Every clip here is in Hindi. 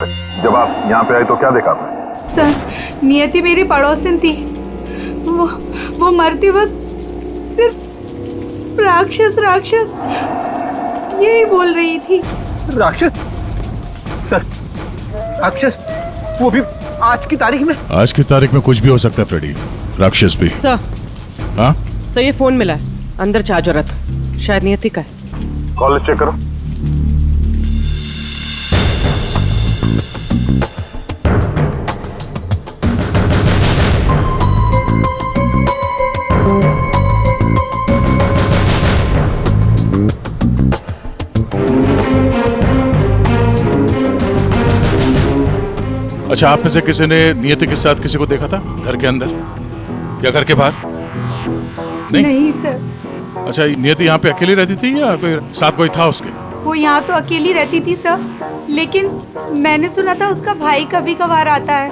जब आप यहाँ पे आए तो क्या देखा आपने? सर, नियति मेरी पड़ोसन थी। वो मरते वक्त सिर्फ राक्षस राक्षस यही बोल रही थी। राक्षस? सर, राक्षस वो भी आज की तारीख में? आज की तारीख में कुछ भी हो सकता है फ्रेडी, राक्षस भी। सर, हाँ सर ये फोन मिला है, अंदर चार्ज हो रहा था, शायद नियति का है। कॉल चेक करो। अच्छा, आप में से किसी ने नियति के साथ किसी को देखा था घर के अंदर या घर के बाहर? नहीं सर। अच्छा, नियति यहाँ पे अकेली रहती थी या कोई साथ कोई था उसके? वो यहाँ तो अकेली रहती थी सर, लेकिन मैंने सुना था उसका भाई कभी कभार आता है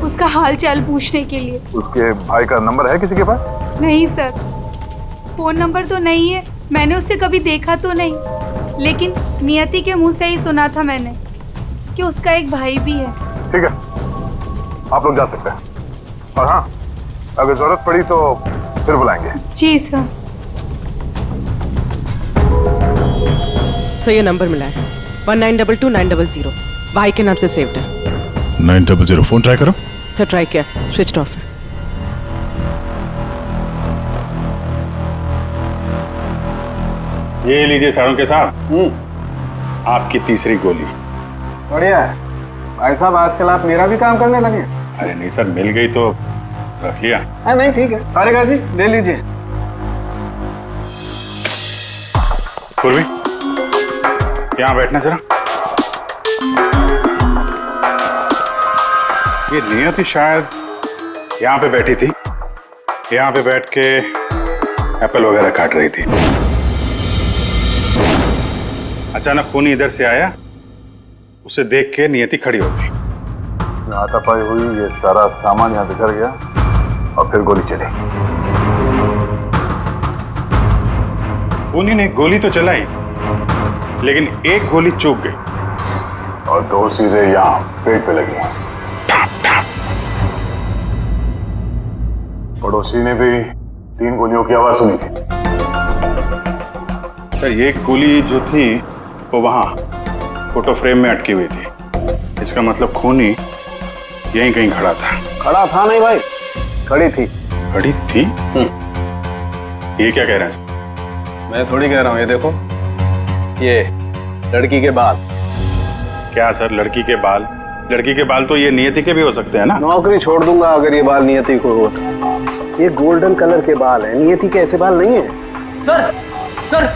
उसका हाल चाल पूछने के लिए। उसके भाई का नंबर है किसी के पास? नहीं सर, फोन नंबर तो नहीं है, मैंने उससे कभी देखा तो नहीं, लेकिन नियति के मुंह से ही सुना था मैंने कि उसका एक भाई भी है। ठीक है, आप लोग जा सकते हैं, और हाँ, अगर जरूरत पड़ी तो फिर बुलाएंगे। जी सर। सर ये नंबर मिला है 1922-900, भाई के नाम से सेव्ड है। 900 फोन ट्राई करो। सर ट्राई किया, स्विच ऑफ है। ये लीजिए सारों साहब, आपकी तीसरी गोली। बढ़िया है भाई साहब, आजकल आप मेरा भी काम करने लगे। अरे नहीं सर, मिल गई तो रख लिया। नहीं ठीक है, तारिका जी ले लीजिए। पूर्वी, यहाँ बैठना जरा। ये नियति शायद यहाँ पे बैठी थी, यहाँ पे बैठ के एप्पल वगैरह काट रही थी। अचानक खूनी इधर से आया, उसे देख के नियति खड़ी हो गई। हाथापाई हुई, ये सारा सामान यहाँ बिखर गया और फिर गोली चली। खूनी ने गोली तो चलाई, लेकिन एक गोली चूक गई और दो सीधे यहाँ पेट पे लगी। पड़ोसी ने भी 3 गोलियों की आवाज सुनी थी। सर एक गोली जो थी वो वहां फोटो फ्रेम में अटकी हुई थी, इसका मतलब खूनी यहीं कहीं खड़ा था। खड़ा था नहीं भाई, खड़ी थी। खड़ी थी? ये क्या कह रहे हैं सर? मैं थोड़ी कह रहा हूँ, ये देखो, ये लड़की के बाल। क्या सर, लड़की के बाल? लड़की के बाल तो ये नियति के भी हो सकते हैं ना? नौकरी छोड़ दूंगा अगर ये बाल नियति को हो तो। ये गोल्डन कलर के बाल है, नियति के ऐसे बाल नहीं है। सर, सर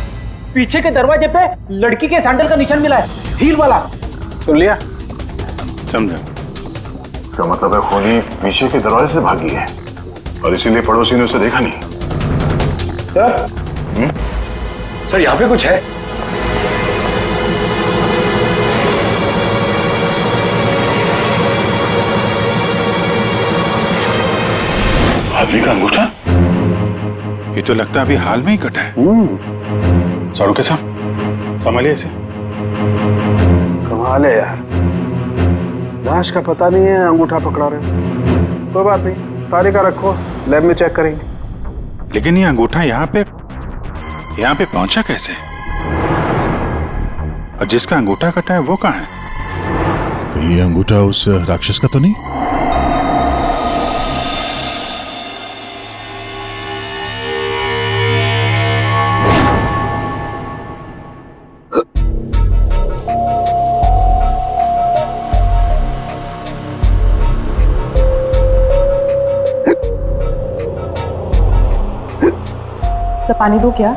पीछे के दरवाजे पे लड़की के सैंडल का निशान मिला है, हील वाला। सुन लिया? समझा। इसका मतलब है खूनी पीछे के दरवाजे से भागी है और इसीलिए पड़ोसी ने उसे देखा नहीं। सर, सर यहाँ पे कुछ है। आदमी का अंगूठा? ये तो लगता है अभी हाल में ही कटा है। सारू के साहब संभालिए इसे। कमाल है यार, लाश का पता नहीं है, अंगूठा पकड़ा रहे हो। कोई बात नहीं, तारिका रखो, लैब में चेक करेंगे। लेकिन ये अंगूठा यहाँ पे पहुंचा कैसे? और जिसका अंगूठा कटा है वो कहाँ है? कहीं ये अंगूठा उस राक्षस का तो नहीं? तो पानी दो क्या?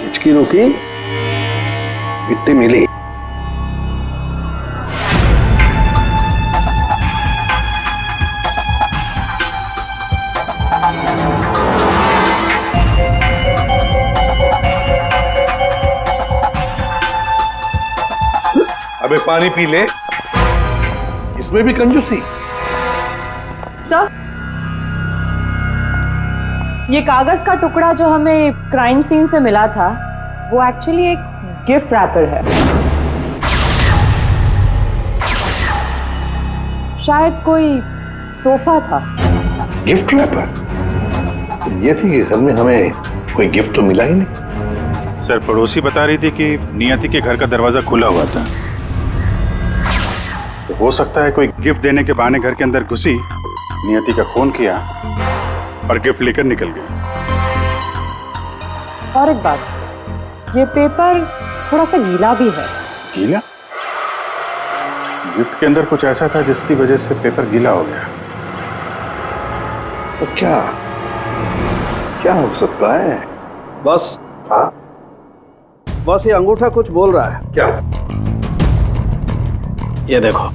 हिचकी रुकी, मिट्टी मिली। अबे पानी पी ले, इसमें भी कंजूसी। सर, ये कागज का टुकड़ा जो हमें क्राइम सीन से मिला था वो एक्चुअली एक गिफ्ट रैपर है। शायद कोई तोहफा था। Gift wrapper? ये थी कि घर में हमें कोई गिफ्ट तो मिला ही नहीं। सर, पड़ोसी बता रही थी कि नियति के घर का दरवाजा खुला हुआ था, तो हो सकता है कोई गिफ्ट देने के बहाने घर के अंदर घुसी, नियति का फोन किया और गिफ्ट लेकर निकल गई। और एक बात, ये पेपर थोड़ा सा गीला भी है। गीला? गिफ्ट के अंदर कुछ ऐसा था जिसकी वजह से पेपर गीला हो गया। तो क्या हो सकता है? बस हाँ? बस ये अंगूठा कुछ बोल रहा है। क्या? ये देखो।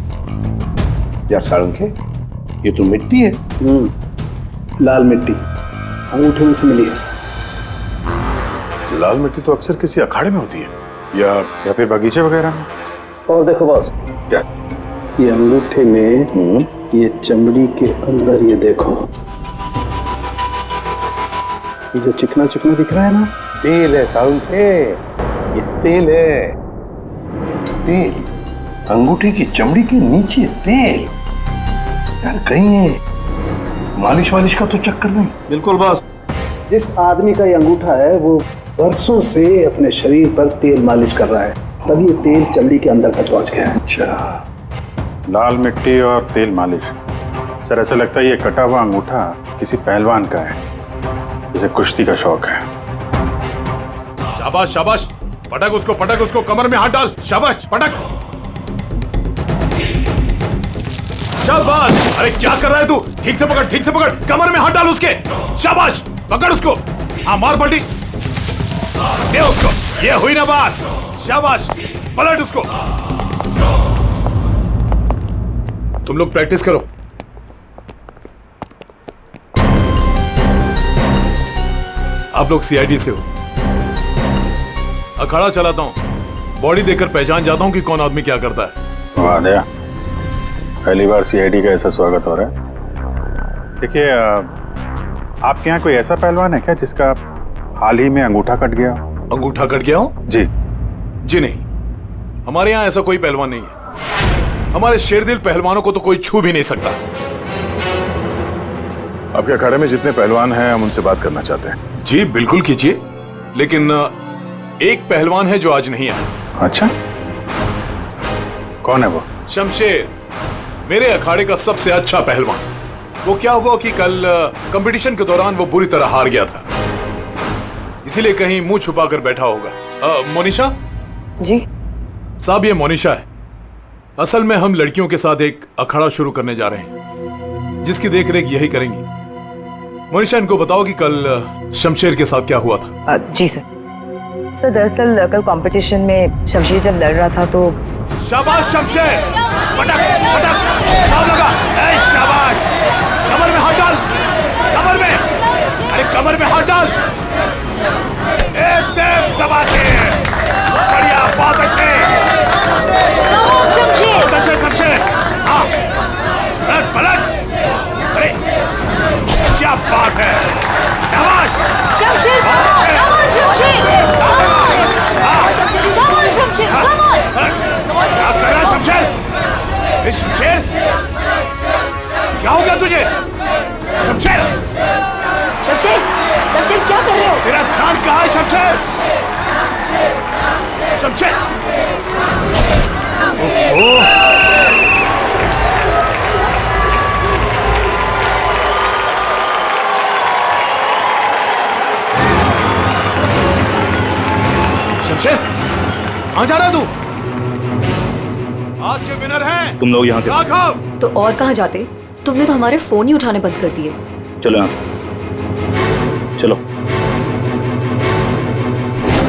यार सारंगे, ये तो मिट्टी है। लाल मिट्टी अंगूठे में से मिली है। लाल मिट्टी तो अक्सर किसी अखाड़े में होती है या फिर बगीचे वगैरह में। और देखो बॉस, क्या? ये अंगूठे में ये चमड़ी के अंदर ये देखो, ये जो चिकना चिकना दिख रहा है ना, तेल है सारंगे, ये तेल है। तेल अंगूठे की चमड़ी के नीचे तेल। यार कहीं है मालिश वालिश का तो चक्कर नहीं? बिल्कुल बॉस। जिस आदमी का ये अंगूठा है वो बरसों से अपने शरीर पर तेल मालिश कर रहा है, तभी ये तेल चमड़ी के अंदर तक पहुंच गया है। अच्छा, लाल मिट्टी और तेल मालिश। सर, ऐसा लगता है ये कटा हुआ अंगूठा किसी पहलवान का है, जिसे कुश्ती का शौक है। शाबाश शाबाश, पटक उसको, कमर में हाथ डाल। शाबाश, पटक। शाबाश। अरे क्या कर रहा है तू? ठीक से पकड़, कमर में हाथ डाल उसके। शाबाश, पकड़ उसको। हाँ, मार पलटी दे उसको। ये हुई ना बात। शाबाश, पलट उसको। तुम लोग प्रैक्टिस करो। आप लोग सीआईडी से हो। अखाड़ा चलाता हूं, बॉडी देखकर पहचान जाता हूं कि कौन आदमी क्या करता है। वाह दया, पहली बार सीआईडी का ऐसा स्वागत हो रहा है। देखिए, आपके यहाँ कोई ऐसा पहलवान है क्या जिसका हाल ही में अंगूठा कट गया? अंगूठा कट गया हो? जी नहीं, हमारे यहाँ ऐसा कोई पहलवान नहीं है। हमारे शेरदिल पहलवानों को तो कोई छू भी नहीं सकता। आपके अखाड़े में जितने पहलवान हैं हम उनसे बात करना चाहते हैं। जी बिल्कुल कीजिए, लेकिन एक पहलवान है जो आज नहीं आया। अच्छा, कौन है वो? शमशेर, मेरे अखाड़े का सबसे अच्छा पहलवान। वो क्या हुआ कि कल कंपटीशन के दौरान वो बुरी तरह हार गया था, इसीलिए कहीं मुंह छुपाकर बैठा होगा। मोनिशा जी साहब, ये मोनिशा है। असल में हम लड़कियों के साथ एक अखाड़ा शुरू करने जा रहे हैं, जिसकी देखरेख यही करेंगी। मोनिशा, इनको बताओ कि कल शमशेर के साथ क्या हुआ था। जी सर। दरअसल कल कंपटीशन में शमशेर जब लड़ रहा था तो शाबाश शमशेर, पटक दाव लगा। ए शाबाश, कमर में हाथ डाल, कमर में, अरे कमर में हाथ डाल। एकदम दबा के, बढ़िया, बहुत अच्छे शमशेर। हाँ, पलट। अरे क्या बात है, शाबाश शमशेर, शमशेर, क्या हो गया तुझे? शमशेर, क्या कर रहे हो? तेरा ध्यान कहाँ है शमशेर? शमशेर, शमशेर, कहाँ जा रहा है तू? आज के विनर हैं तुम लोग यहाँ राघव। तो और कहाँ जाते? तुमने तो हमारे फोन ही उठाने बंद कर दिए। चलो यहाँ से, चलो।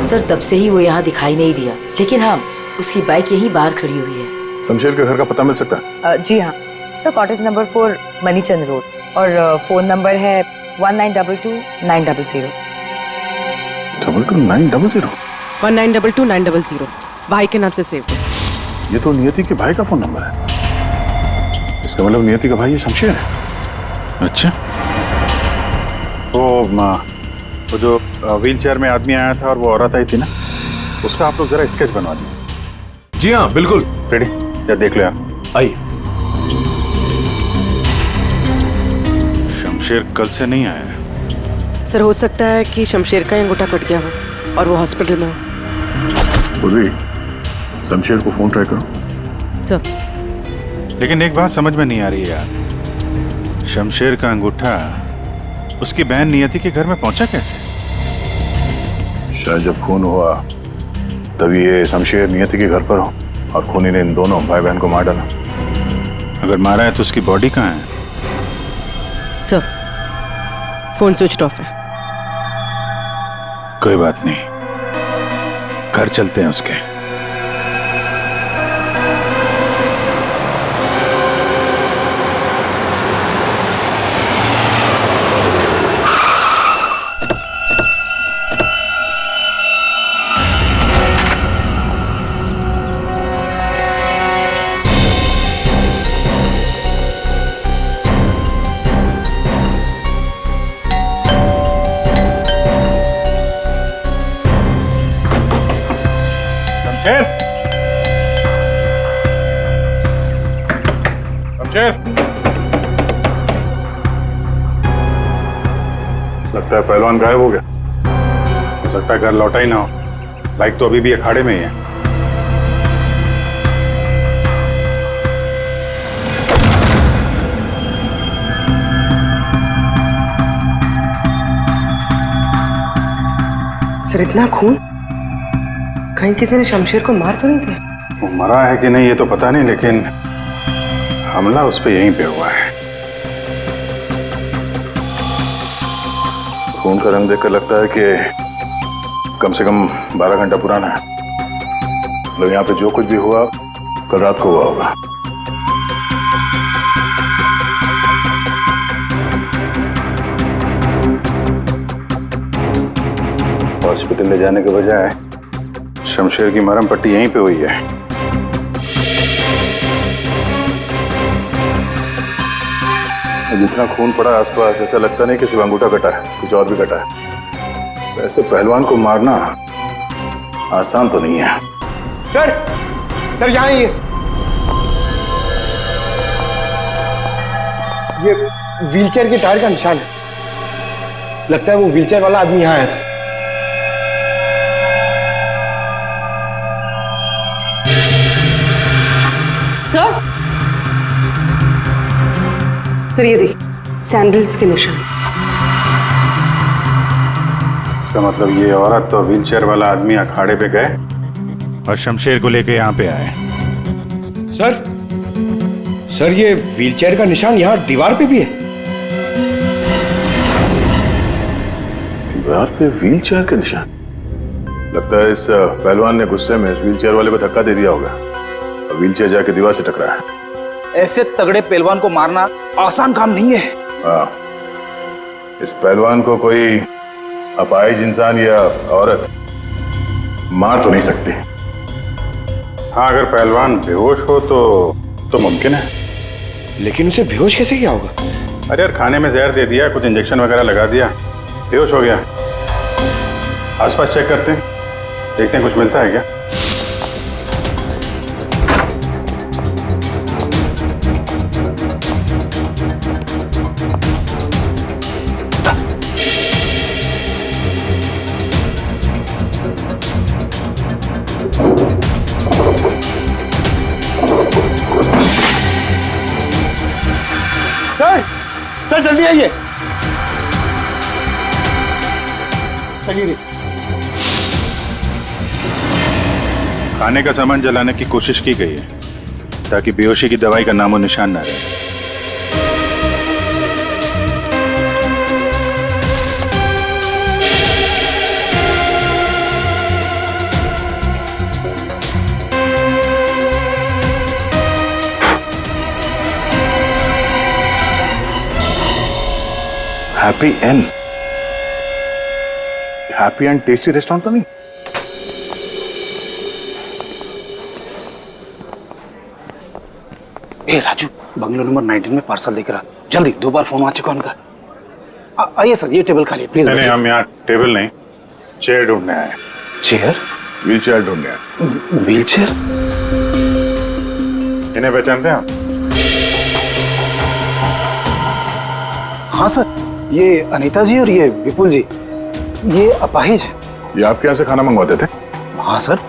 सर, तब से ही वो यहाँ दिखाई नहीं दिया, लेकिन हाँ, उसकी बाइक यहीं बाहर खड़ी हुई है। शमशेर के घर का पता मिल सकता है? जी हाँ सर, कॉटेज नंबर 4 मनीचंद रोड, और फोन नंबर है 1922-900। 22900? 1922-900 भाई के नाम से सेव है। ये तो नियति के भाई का फोन नंबर है। इसका मतलब नियति का भाई ये शमशेर है। अच्छा, वो जो व्हील चेयर में आदमी आया था और वो औरत आई थी ना, उसका आप लोग जरा स्केच बनवा दीजिए। जी हाँ बिल्कुल। रेडी, या देख लो आप। आइए। शमशेर कल से नहीं आया है। सर हो सकता है कि शमशेर का अंगूठा कट गया हो और वो हॉस्पिटल में हो। पूर्वी, शमशेर को फोन ट्राई करो। सर लेकिन एक बात समझ में नहीं आ रही है यार, शमशेर का अंगूठा उसकी बहन नियति के घर में पहुंचा कैसे? शायद जब खून हुआ तभी ये शमशेर नियति के घर पर हो और खूनी ने इन दोनों भाई बहन को मार डाला। अगर मारा है तो उसकी बॉडी कहाँ है? सर फोन स्विच ऑफ है। कोई बात नहीं, घर चलते हैं उसके। लगता है पहलवान गायब हो गया। हो सकता है घर लौटा ही ना हो। बाइक तो अभी भी अखाड़े में ही है। सर इतना खून, कहीं किसी ने शमशेर को मार तो नहीं दिया? वो मरा है कि नहीं ये तो पता नहीं, लेकिन हमला उस पर यहीं पे हुआ है। खून का रंग देखकर लगता है कि कम से कम 12 घंटा पुराना है। मतलब यहाँ पे जो कुछ भी हुआ कल रात को हुआ होगा। हॉस्पिटल ले जाने के बजाय शमशेर की मरहम पट्टी यहीं पे हुई है। जितना खून पड़ा आसपास ऐसा लगता नहीं कि सिर्फ अंगूठा कटा है, कुछ और भी कटा है। वैसे पहलवान को मारना आसान तो नहीं है। सर यहाँ ही है। ये व्हीलचेयर के टायर का निशान है। लगता है वो व्हीलचेयर वाला आदमी यहाँ आया था। सर ये देखिए सैंडल्स के निशान। इसका मतलब ये औरत तो व्हीलचेयर वाला आदमी अखाड़े पे गए और शमशेर को लेके यहाँ पे आए। सर ये व्हीलचेयर का निशान यहाँ दीवार पे भी है। दीवार पे व्हीलचेयर का निशान? लगता है इस पहलवान ने गुस्से में इस व्हीलचेयर वाले को धक्का दे दिया होगा और व्हीलचेयर जाके दीवार से टकराया है। ऐसे तगड़े पहलवान को मारना आसान काम नहीं है। हाँ, इस पहलवान को कोई अपाहिज इंसान या औरत मार तो नहीं सकती। हाँ, अगर पहलवान बेहोश हो तो मुमकिन है। लेकिन उसे बेहोश कैसे किया होगा? अरे यार, खाने में जहर दे दिया, कुछ इंजेक्शन वगैरह लगा दिया, बेहोश हो गया। आसपास चेक करते हैं, देखते हैं कुछ मिलता है क्या। सर जल्दी आइए। चलिए। खाने का सामान जलाने की कोशिश की गई है ताकि बेहोशी की दवाई का नामो निशान ना रहे। हैप्पी एंड टेस्टी रेस्टोरेंट तो नहीं? ए राजू, बंगलो नंबर 19 में पार्सल लेकर आ। जल्दी 2 बार फोन आ चुका उनका। आइए सर, ये टेबल खाली प्लीज। नहीं, हम यहाँ टेबल नहीं, चेयर ढूंढने आए। चेयर? व्हील चेयर ढूंढने आए। Wheel chair? इन्हें पहचानते हैं आप? हाँ सर, ये अनीता जी और ये विपुल जी, ये अपाहिज है। ये आपके यहाँ से खाना मंगवाते थे? हाँ सर,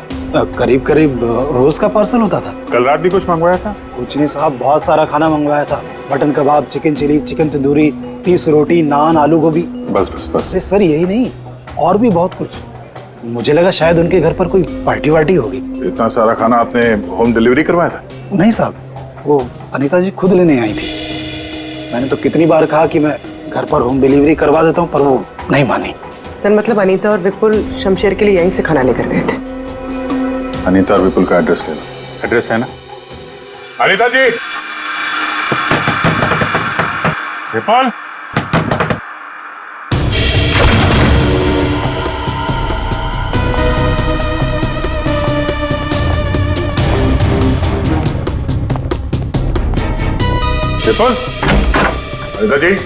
करीब करीब रोज का पार्सल होता था। कल रात भी कुछ मंगवाया था? कुछ नहीं साहब, बहुत सारा खाना मंगवाया था। मटन कबाब, चिकन चिली, चिकन तंदूरी, 30 रोटी, नान, आलू गोभी। बस बस बस। अरे सर यही नहीं, और भी बहुत कुछ। मुझे लगा शायद उनके घर पर कोई पार्टी वार्टी होगी। इतना सारा खाना आपने होम डिलीवरी करवाया था? नहीं साहब, वो अनीता जी खुद लेने आई थी। मैंने तो कितनी बार कहा कि मैं घर पर होम डिलीवरी करवा देता हूँ, पर वो नहीं मानी। सर मतलब अनीता और विपुल शमशेर के लिए यहीं से खाना लेकर गए थे। अनीता और विपुल का एड्रेस ले लो। एड्रेस है ना? अनीता जी, विपुल, विपुल, अनीता जी।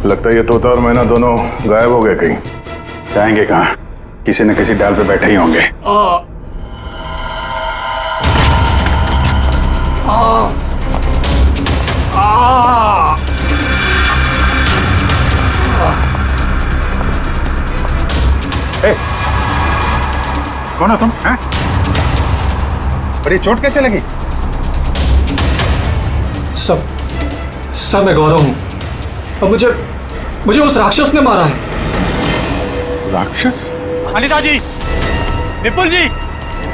लगता है ये तोता और मैना दोनों गायब हो गए कहीं। जाएंगे कहाँ? किसी न किसी डाल पे बैठे ही होंगे। कौन हो तुम? हैं? और ये चोट कैसे लगी? सर मैं गौरव हूँ और मुझे उस राक्षस ने मारा है। राक्षस? अनीता जी, विपुल जी,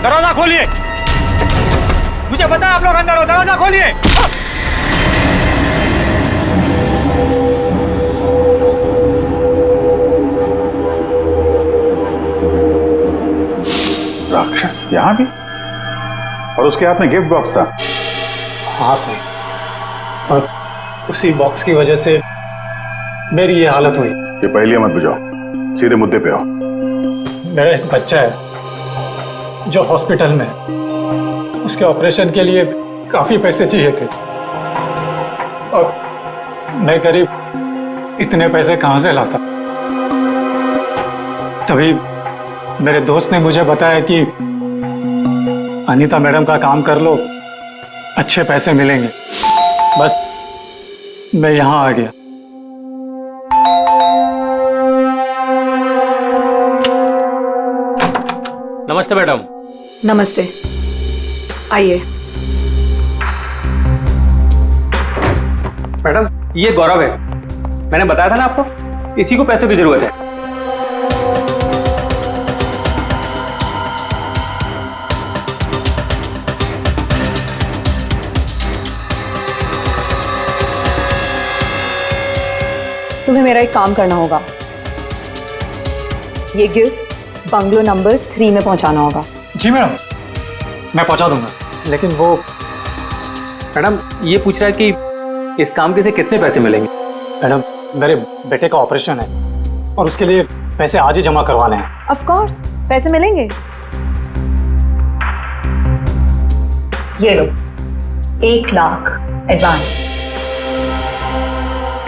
दरवाजा खोलिए। मुझे पता है आप लोग अंदर हो, दरवाजा खोलिए। राक्षस यहाँ भी? और उसके हाथ में गिफ्ट बॉक्स था? हाँ सर, और उसी बॉक्स की वजह से मेरी ये हालत हुई। ये पहेलियां मत बुझाओ, सीधे मुद्दे पे आओ। मेरा एक बच्चा है जो हॉस्पिटल में है। उसके ऑपरेशन के लिए काफी पैसे चाहिए थे और मैं गरीब इतने पैसे कहाँ से लाता। तभी मेरे दोस्त ने मुझे बताया कि अनीता मैडम का काम कर लो, अच्छे पैसे मिलेंगे। बस मैं यहाँ आ गया। नमस्ते मैडम। नमस्ते, आइए। मैडम ये गौरव है, मैंने बताया था ना आपको, इसी को पैसों की जरूरत है। तुम्हें मेरा एक काम करना होगा। ये गिफ्ट बंगलो नंबर 3 में पहुंचाना होगा। जी मैडम, मैं पहुंचा दूंगा। लेकिन वो मैडम ये पूछ रहा है कि इस काम के से कितने पैसे मिलेंगे। मैडम मेरे बेटे का ऑपरेशन है और उसके लिए पैसे आज ही जमा करवाने हैं। ऑफ कोर्स पैसे मिलेंगे। ये लो 1 lakh advance.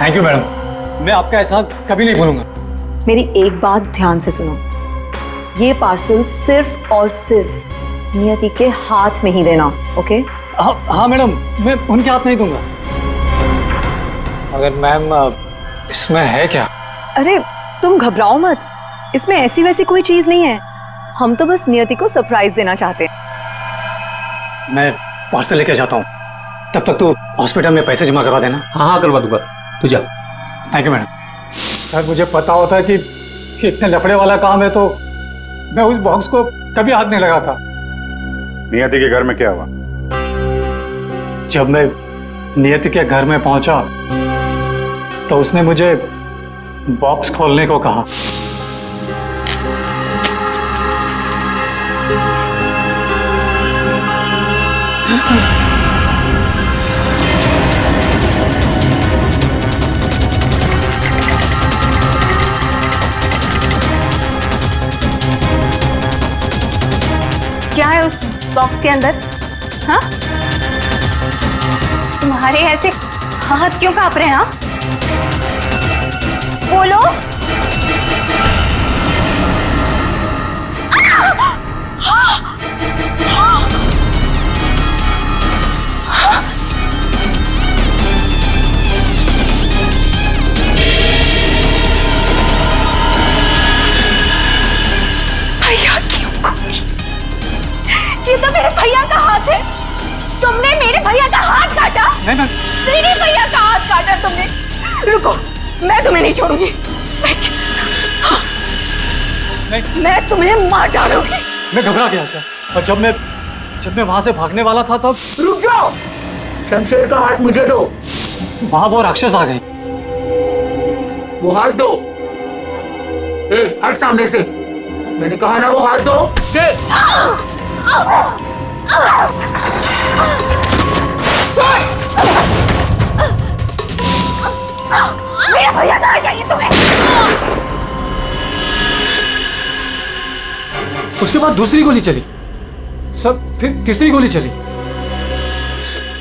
Thank you madam, मैं आपका एहसान कभी नहीं भूलूंगा। मेरी एक बात ध्यान से सुनो, ये पार्सल सिर्फ और सिर्फ नियति के हाथ में ही देना, ओके? हाँ मैडम, मैं उनके हाथ नहीं दूंगा। मगर मैम इसमें है क्या? अरे तुम घबराओ मत, इसमें ऐसी वैसी कोई चीज नहीं है। हम तो बस नियति को सरप्राइज देना चाहते हैं। मैं पार्सल लेके जाता हूँ, तब तक तू हॉस्पिटल में पैसे जमा करवा देना। हाँ करवा दूंगा, तू जा। Thank you madam. सर मुझे पता होता है कि इतने लफड़े वाला काम है तो मैं उस बॉक्स को कभी हाथ नहीं लगाता। नियति के घर में क्या हुआ? जब मैं नियति के घर में पहुंचा तो उसने मुझे बॉक्स खोलने को कहा। क्या है उस बॉक्स के अंदर? हाँ, तुम्हारे ऐसे हाथ क्यों कांप रहे हैं? हाँ, बोलो। भैया क्यों कूदी? ये तो मेरे भैया का हाथ है। तुमने मेरे भैया का हाथ काटा? नहीं। मेरे भैया का हाथ काटा तुमने। रुको, मैं तुम्हें नहीं छोड़ूंगी। मैं तुम्हें मार डालूंगी। मैं घबरा गया सर, और जब मैं वहां से भागने वाला था तब। रुक जाओ, शमशेर का हाथ मुझे दो। वहां वो राक्षस आ गई। वो हाथ दो। हट सामने से। मैंने कहा ना वो हाथ दो। मेरा भैया कहाँ चाहिए तुम्हें? उसके बाद दूसरी गोली चली, सब फिर तीसरी गोली चली।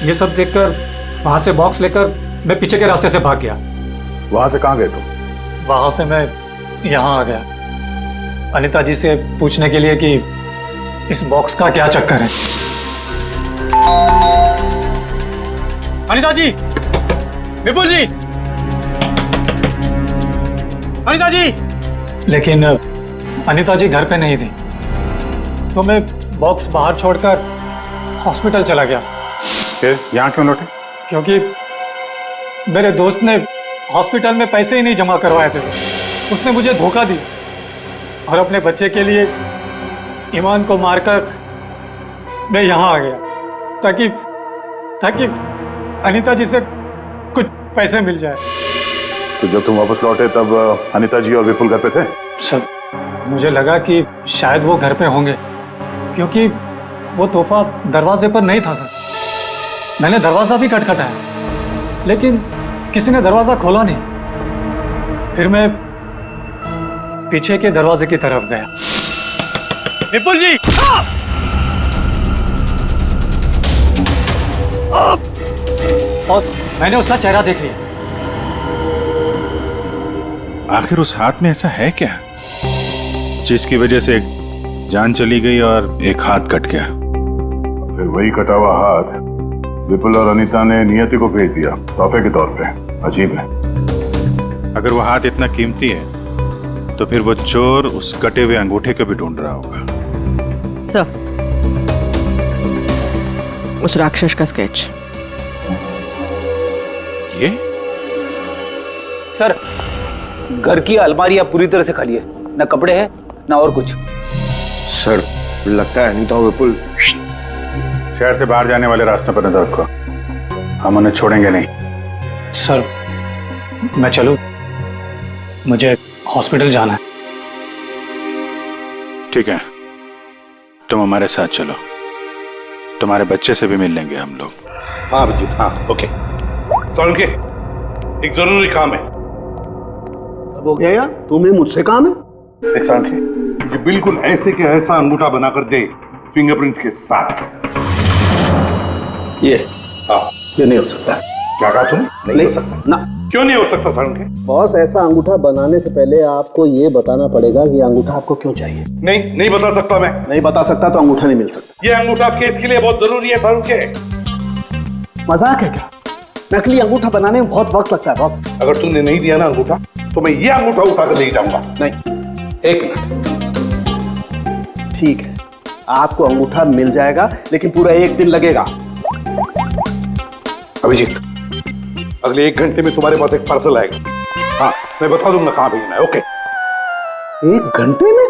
ये सब देखकर वहां से बॉक्स लेकर मैं पीछे के रास्ते से भाग गया। वहां से कहां गए तुम? वहां से मैं यहाँ आ गया अनिता जी से पूछने के लिए कि इस बॉक्स का क्या चक्कर है। अनिता जी, विपुल जी, अनिता जी। लेकिन अनिता जी घर पे नहीं थी, तो मैं बॉक्स बाहर छोड़कर हॉस्पिटल चला गया। फिर यहाँ क्यों लौटे? क्योंकि मेरे दोस्त ने हॉस्पिटल में पैसे ही नहीं जमा करवाए थे सर। उसने मुझे धोखा दी और अपने बच्चे के लिए ईमान को मारकर मैं यहाँ आ गया ताकि अनीता जी से कुछ पैसे मिल जाए। तो जब तुम वापस लौटे तब अनीता जी और विपुल घर पे थे? सर, मुझे लगा कि शायद वो घर पे होंगे क्योंकि वो तोहफा दरवाजे पर नहीं था सर। मैंने दरवाजा भी खटखटाया लेकिन किसी ने दरवाजा खोला नहीं। फिर मैं पीछे के दरवाजे की तरफ गया। विपुल जी! और मैंने उसका चेहरा देख लिया। आखिर उस हाथ में ऐसा है क्या जिसकी वजह से एक जान चली गई और एक हाथ कट गया? फिर वही कटा हुआ हाथ विपुल और अनीता ने नियति को भेज दिया तोहफे के तौर पे। अजीब है। अगर वो हाथ इतना कीमती है तो फिर वो चोर उस कटे हुए अंगूठे को भी ढूंढ रहा होगा। सर, उस राक्षस का स्केच। ये सर, घर की अलमारियां पूरी तरह से खाली है, ना कपड़े हैं ना और कुछ। सर, लगता है अनीता और विपुल शहर से बाहर जाने वाले रास्ते पर नजर रखो, हम उन्हें छोड़ेंगे नहीं। सर, मैं चलूं? मुझे हॉस्पिटल जाना है। ठीक है, तुम हमारे साथ चलो, तुम्हारे बच्चे से भी मिल लेंगे हम लोग। हाँ अभिजीत, हाँ ओके। सुन के एक जरूरी काम है। सब हो गया यार, तुम्हें मुझसे काम है? एक साथ है, जो बिल्कुल ऐसे के ऐसा अंगूठा बनाकर दे फिंगरप्रिंट्स के साथ। ये हाँ, ये नहीं हो सकता। क्या कहा तुमने? नहीं हो सकता ना। क्यों नहीं हो सकता सर? बॉस, ऐसा अंगूठा बनाने से पहले आपको ये बताना पड़ेगा कि अंगूठा आपको क्यों चाहिए। नहीं बता सकता मैं। नहीं बता सकता तो अंगूठा नहीं मिल सकता। ये अंगूठा केस के लिए बहुत जरूरी है सर के। मजाक है क्या? नकली अंगूठा बनाने में बहुत वक्त लगता है बॉस। अगर तुमने नहीं दिया ना अंगूठा तो मैं ये अंगूठा उठाकर ले जाऊंगा। नहीं, एक मिनट। ठीक है, आपको अंगूठा मिल जाएगा लेकिन पूरा 1 दिन लगेगा। अभिजीत, अगले 1 घंटे में तुम्हारे पास एक पार्सल आएगा। हाँ, मैं बता दूंगा कहां भेजना है। ओके? 1 घंटे में?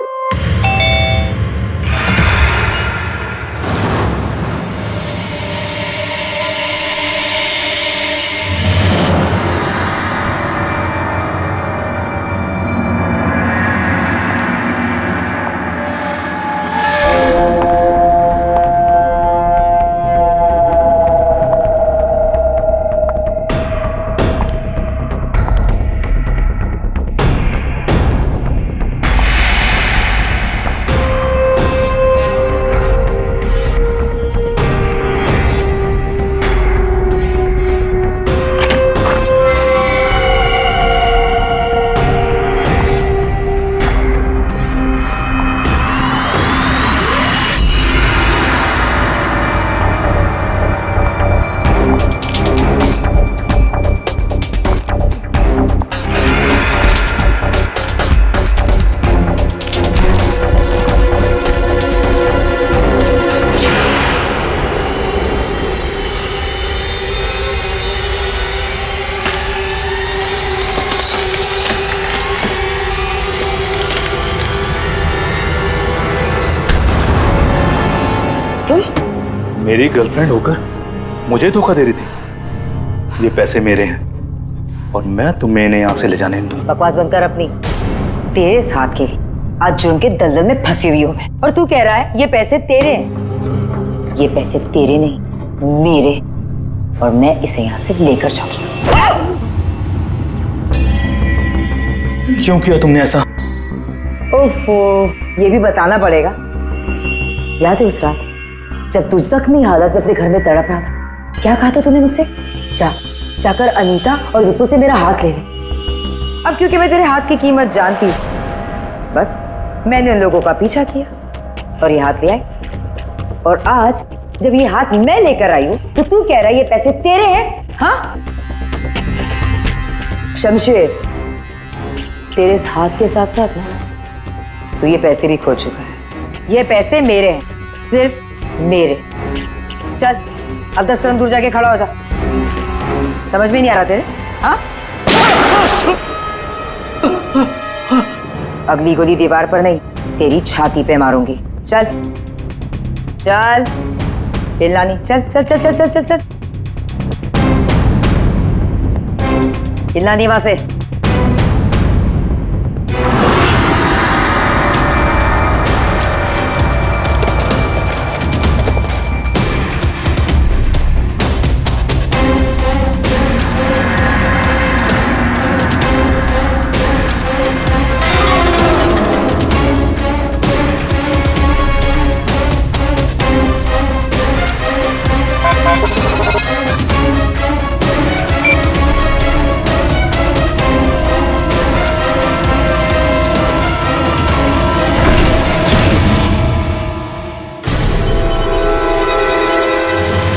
मेरी गर्लफ्रेंड होकर मुझे धोखा दे रही थी। ये पैसे मेरे हैं और मैं तुम्हें इन्हें यहाँ से ले जाने नहीं दूंगा। बकवास बंद कर अपनी। तेरे साथ के लिए आज जुर्म के दलदल में फंसी हुई हूँ मैं, और तू कह रहा है ये पैसे तेरे हैं। ये पैसे तेरे नहीं, मेरे, और मैं इसे यहाँ से लेकर जाऊंगी। क्यों किया तुमने ऐसा? ओफो, ये भी बताना पड़ेगा। याद है उस रात जब तू जख्मी हालत में अपने घर में तड़प रहा था, क्या कहा था तूने मुझसे? जाकर अनीता और विपुल से मेरा हाथ ले ले। अब क्योंकि मैं तेरे हाथ की कीमत जानती हूँ, बस मैंने उन लोगों का पीछा किया और ये हाथ ले आई। और आज जब ये हाथ मैं लेकर आई हूं तो तू कह रहा है ये पैसे तेरे हैं? हाँ शमशेर, तेरे इस हाथ के साथ साथ ना तो ये पैसे भी खो चुका है। ये पैसे मेरे हैं, सिर्फ मेरे। चल अब 10 कदम दूर जाके खड़ा हो जा। समझ में नहीं आ रहा तेरे? हाँ, अगली गोली दीवार पर नहीं, तेरी छाती पे मारूंगी। चल चल, हिलना नहीं। चल चल चल चल चल चल चल, हिलना नहीं वहां से।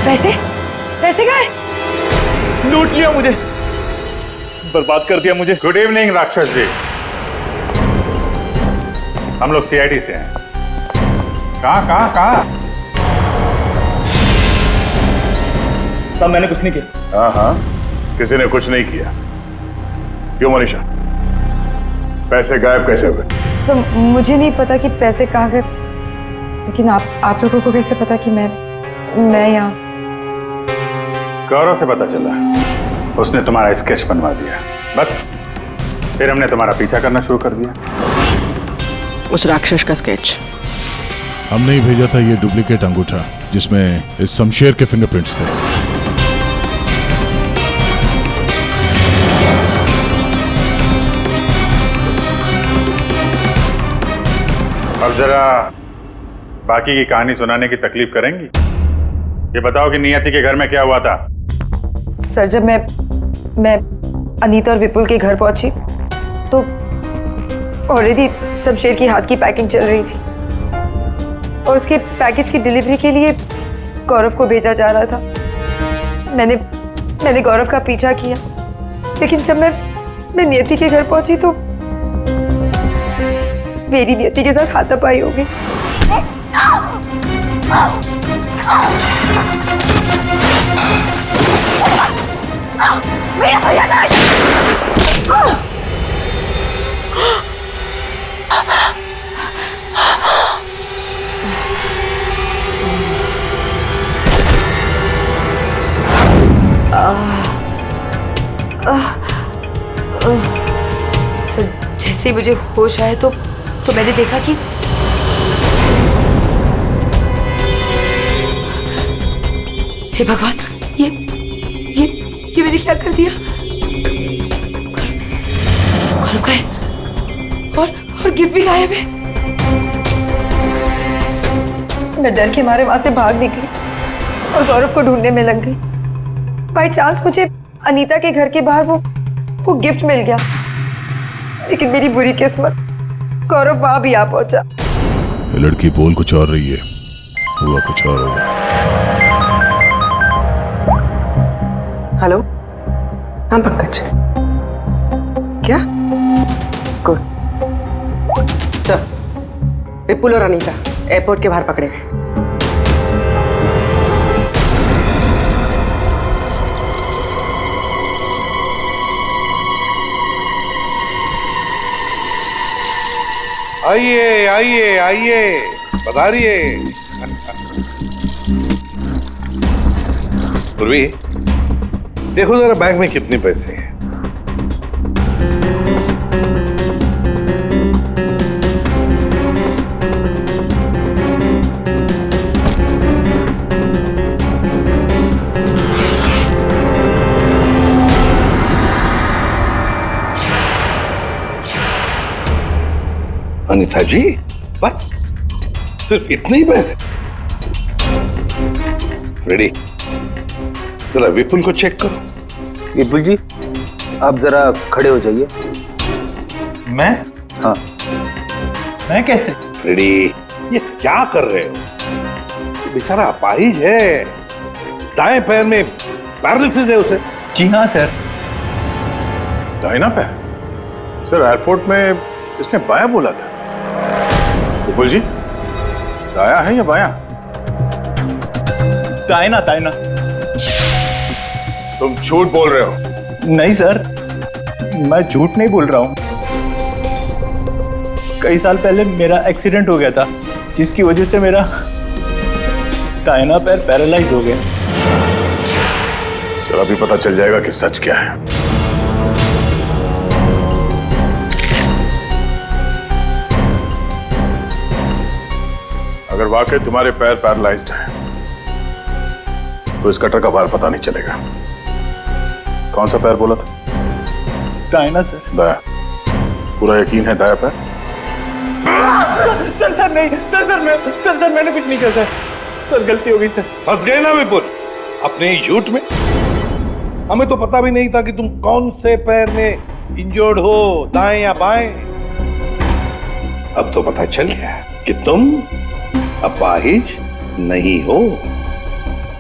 पैसे पैसे कहाँ है? लूट लिया मुझे, बर्बाद कर दिया मुझे। गुड इवनिंग राक्षस जी, हम लोग सीआईडी से हैं। कहाँ? तब मैंने कुछ नहीं किया। हाँ, किसी ने कुछ नहीं किया। क्यों मनीषा, पैसे गायब कैसे हुए? सर मुझे नहीं पता कि पैसे कहाँ गए, लेकिन आप लोगों को कैसे पता कि मैं यहाँ? गौरव से पता चला, उसने तुम्हारा स्केच बनवा दिया। बस फिर हमने तुम्हारा पीछा करना शुरू कर दिया। उस राक्षस का स्केच हमने ही भेजा था, ये डुप्लीकेट अंगूठा जिसमें इस शमशेर के फिंगरप्रिंट्स थे। अब जरा बाकी की कहानी सुनाने की तकलीफ करेंगी? ये बताओ कि नियति के घर में क्या हुआ था? सर जब मैं अनीता और विपुल के घर पहुंची तो ऑलरेडी शमशेर की हाथ की पैकिंग चल रही थी और उसके पैकेज की डिलीवरी के लिए गौरव को भेजा जा रहा था। मैंने गौरव का पीछा किया, लेकिन जब मैं नियति के घर पहुंची तो मेरी नियति के साथ हाथापाई हो गई। सर जैसे ही मुझे होश आया तो मैंने देखा कि हे भगवान, ये मैंने क्या कर दिया? गौरव का है और गिफ्ट भी गायब है। मैं डर के मारे वहां से भाग निकली और गौरव को ढूंढने में लग गई। बाई चांस मुझे अनीता के घर के बाहर वो गिफ्ट मिल गया, लेकिन मेरी बुरी किस्मत गौरव वहां भी आ पहुंचा। ये लड़की बोल कुछ और रही है, हुआ कुछ और होगा। हेलो, हाँ पंकज, क्या? गुड सर, विपुल और अनीता एयरपोर्ट के बाहर पकड़े गए। आइए आइए आइए, पधारिए। पूर्वी, देखो जरा बैंक में कितने पैसे हैं। अनिता जी, बस सिर्फ इतने ही पैसे? रेडी, जरा विपुल को चेक करो। विपुल जी, आप जरा खड़े हो जाइए। मैं? हाँ। मैं कैसे? रेडी, ये क्या कर रहे हो? बेचारा अपाहिज है, दाएं पैर में पैरालिसिस है उसे। जी हाँ सर। दाहिना पैर? सर एयरपोर्ट में इसने बायां बोला था। विपुल जी, दाया है या बायां? दाहिना दाहिना। तुम झूठ बोल रहे हो। नहीं सर, मैं झूठ नहीं बोल रहा हूं। कई साल पहले मेरा एक्सीडेंट हो गया था, जिसकी वजह से मेरा दाहिना पैर पैरालाइज हो गया। सर अभी पता चल जाएगा कि सच क्या है। अगर वाकई तुम्हारे पैर पैरालाइज्ड हैं, तो इस कटर का भार पता नहीं चलेगा। कौन सा पैर बोला था? दाहिना सर। दाया? पूरा यकीन है दाया पैर? सर नहीं, सर मैंने कुछ नहीं किया सर, गलती हो गई सर। फंस गए ना विपुल अपने ही झूठ में। हमें तो पता भी नहीं था कि तुम कौन से पैर में इंजर्ड हो, दाएं या बाएं। अब तो पता चल गया कि तुम अपाहिज नहीं हो।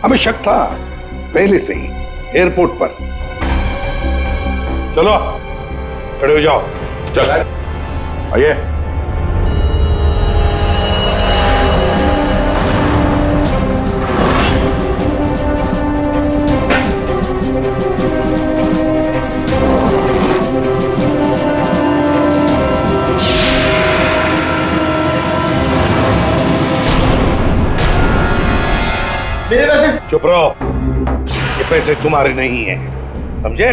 हमें शक था पहले से ही एयरपोर्ट पर। चलो खड़े हो जाओ। चल आइए। चुप रहो, ये पैसे तुम्हारे नहीं हैं, समझे?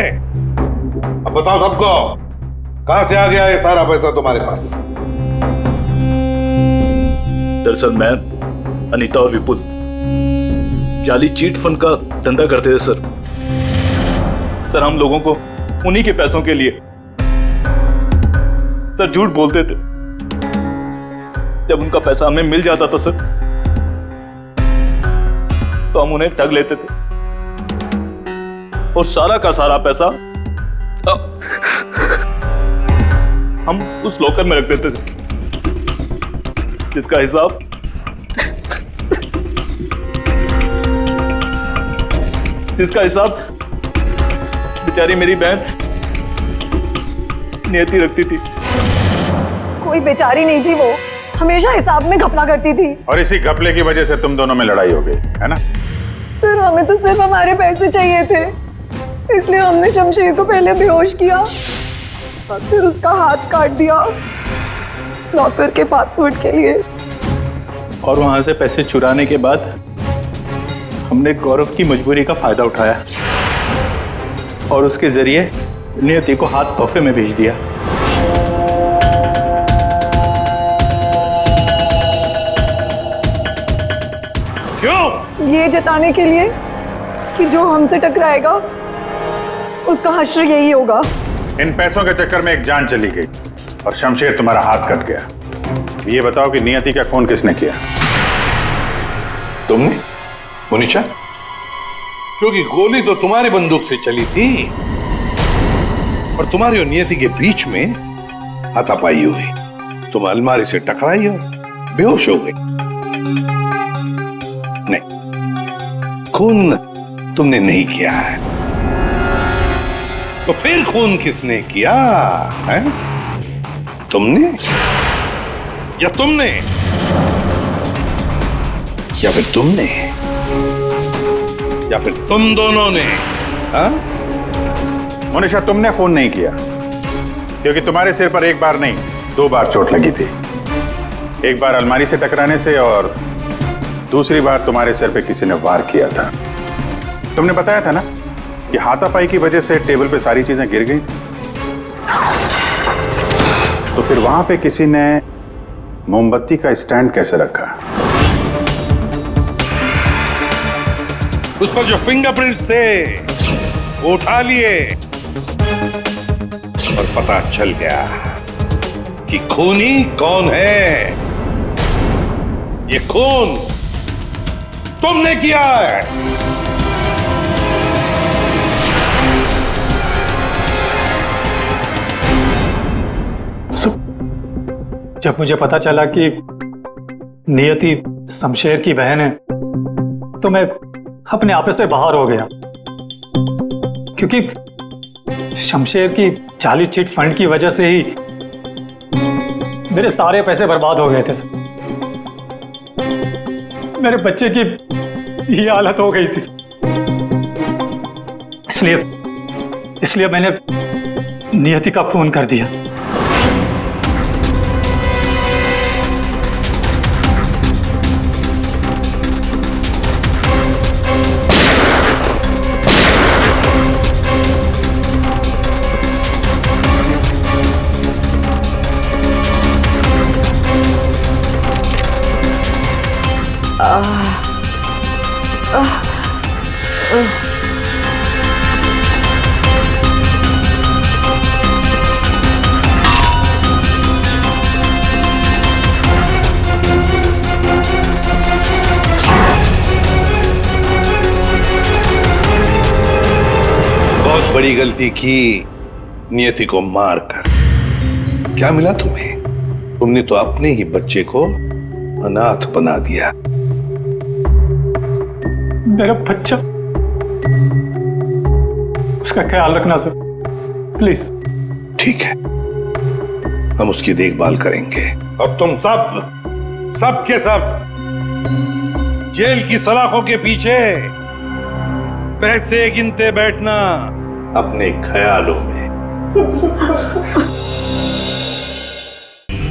अब बताओ सबको, कहां से आ गया ये सारा पैसा तुम्हारे पास? दरअसल मैं, अनीता और विपुल जाली चीट फंड का धंधा करते थे सर। सर हम लोगों को उन्हीं के पैसों के लिए सर झूठ बोलते थे। जब उनका पैसा हमें मिल जाता था सर, तो हम उन्हें ठग लेते थे और सारा का सारा पैसा हम उस लॉकर में रख देते थे, जिसका हिसाब बेचारी मेरी बहन नियति रखती थी। कोई बेचारी नहीं थी, वो हमेशा हिसाब में घपला करती थी। और इसी घपले की वजह से तुम दोनों में लड़ाई हो गई है ना? सर हमें तो सिर्फ हमारे पैसे चाहिए थे, इसलिए हमने शमशेर को पहले बेहोश किया और फिर उसका हाथ काट दिया लॉकर के पासवर्ड के लिए। और वहां से पैसे चुराने के बाद हमने गौरव की मजबूरी का फायदा उठाया और उसके जरिए नियति को हाथ तोहफे में भेज दिया। क्यों? ये जताने के लिए कि जो हमसे टकराएगा उसका हश्र यही होगा। इन पैसों के चक्कर में एक जान चली गई और शमशेर तुम्हारा हाथ कट गया। ये बताओ कि नियति का खून किसने किया? तुमने मुनीशा? क्योंकि गोली तो तुम्हारी बंदूक से चली थी और तुम्हारी और नियति के बीच में हाथापाई हुई। तुम अलमारी से टकराई और बेहोश हो गई। नहीं, खून तुमने नहीं किया है। तो फिर खून किसने किया है? तुमने या तुमने या फिर तुमने या फिर तुम दोनों ने? मोनिशा, तुमने खून नहीं किया, क्योंकि तुम्हारे सिर पर एक बार नहीं 2 बार चोट लगी थी। एक बार अलमारी से टकराने से और दूसरी बार तुम्हारे सिर पे किसी ने वार किया था। तुमने बताया था ना कि हाथापाई की वजह से टेबल पे सारी चीजें गिर गई, तो फिर वहां पे किसी ने मोमबत्ती का स्टैंड कैसे रखा? उस पर जो फिंगरप्रिंट्स थे वो उठा लिए और पता चल गया कि खूनी कौन है। ये खून तुमने किया है। जब मुझे पता चला कि नियति शमशेर की बहन है तो मैं अपने आप से बाहर हो गया, क्योंकि शमशेर की जाली चिट फंड की वजह से ही मेरे सारे पैसे बर्बाद हो गए थे सर। मेरे बच्चे की ये हालत हो गई थी, इसलिए मैंने नियति का खून कर दिया। बहुत बड़ी गलती की नियति को मारकर। क्या मिला तुम्हें? तुमने तो अपने ही बच्चे को अनाथ बना दिया। मेरा बच्चा, उसका ख्याल रखना सर, प्लीज। ठीक है, हम उसकी देखभाल करेंगे और तुम सब के सब जेल की सलाखों के पीछे पैसे गिनते बैठना अपने ख्यालों में।